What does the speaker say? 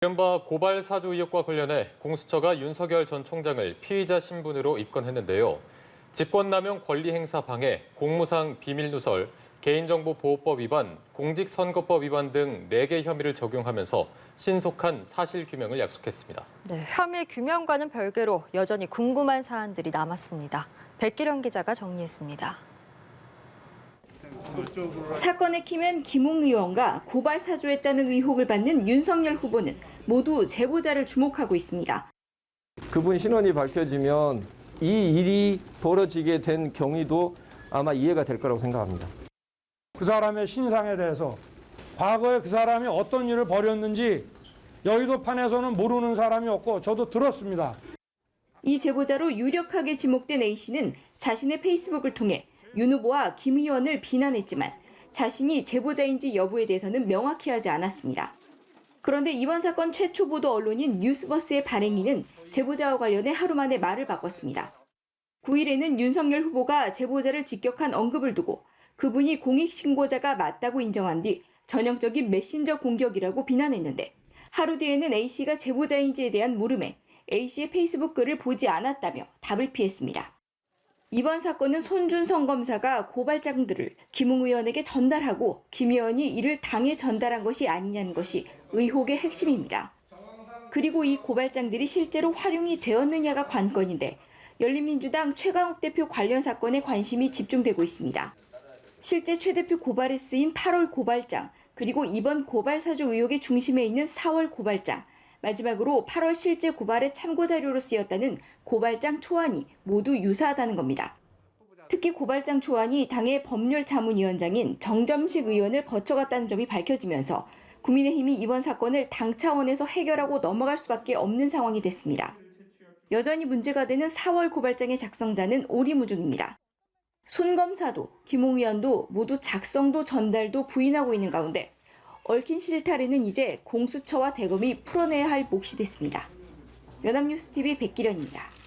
이른바 고발 사주 의혹과 관련해 공수처가 윤석열 전 총장을 피의자 신분으로 입건했는데요. 직권남용 권리행사 방해, 공무상 비밀누설, 개인정보보호법 위반, 공직선거법 위반 등 4개 혐의를 적용하면서 신속한 사실규명을 약속했습니다. 네, 혐의 규명과는 별개로 여전히 궁금한 사안들이 남았습니다. 백기령 기자가 정리했습니다. 사건의 키맨 김웅 의원과 고발 사주했다는 의혹을 받는 윤석열 후보는 모두 제보자를 주목하고 있습니다. 그분 신원이 밝혀지면 이 일이 벌어지게 된 경위도 아마 이해가 될 거라고 생각합니다. 그 사람의 신상에 대해서 과거에 그 사람이 어떤 일을 벌였는지 여의도판에서는 모르는 사람이 없고 저도 들었습니다. 이 제보자로 유력하게 지목된 A씨는 자신의 페이스북을 통해 윤 후보와 김 의원을 비난했지만 자신이 제보자인지 여부에 대해서는 명확히 하지 않았습니다. 그런데 이번 사건 최초 보도 언론인 뉴스버스의 발행인은 제보자와 관련해 하루 만에 말을 바꿨습니다. 9일에는 윤석열 후보가 제보자를 직격한 언급을 두고 그분이 공익신고자가 맞다고 인정한 뒤 전형적인 메신저 공격이라고 비난했는데 하루 뒤에는 A씨가 제보자인지에 대한 물음에 A씨의 페이스북 글을 보지 않았다며 답을 피했습니다. 이번 사건은 손준성 검사가 고발장들을 김웅 의원에게 전달하고 김 의원이 이를 당에 전달한 것이 아니냐는 것이 의혹의 핵심입니다. 그리고 이 고발장들이 실제로 활용이 되었느냐가 관건인데 열린민주당 최강욱 대표 관련 사건에 관심이 집중되고 있습니다. 실제 최 대표 고발에 쓰인 8월 고발장, 그리고 이번 고발 사주 의혹의 중심에 있는 4월 고발장, 마지막으로 8월 실제 고발의 참고자료로 쓰였다는 고발장 초안이 모두 유사하다는 겁니다. 특히 고발장 초안이 당의 법률자문위원장인 정점식 의원을 거쳐갔다는 점이 밝혀지면서 국민의힘이 이번 사건을 당 차원에서 해결하고 넘어갈 수밖에 없는 상황이 됐습니다. 여전히 문제가 되는 4월 고발장의 작성자는 오리무중입니다. 손 검사도 김웅 의원도 모두 작성도 전달도 부인하고 있는 가운데 얽힌 실타래는 이제 공수처와 대검이 풀어내야 할 몫이 됐습니다. 연합뉴스TV 백기련입니다.